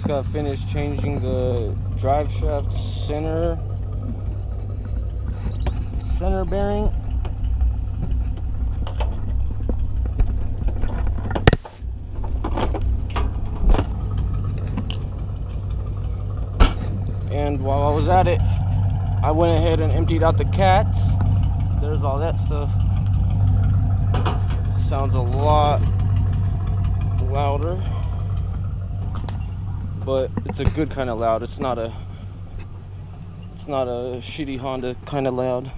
just got finished changing the drive shaft center bearing. And while I was at it, I went ahead and emptied out the cats. There's all that stuff. Sounds a lot louder, but it's a good kind of loud. It's not a shitty Honda kind of loud.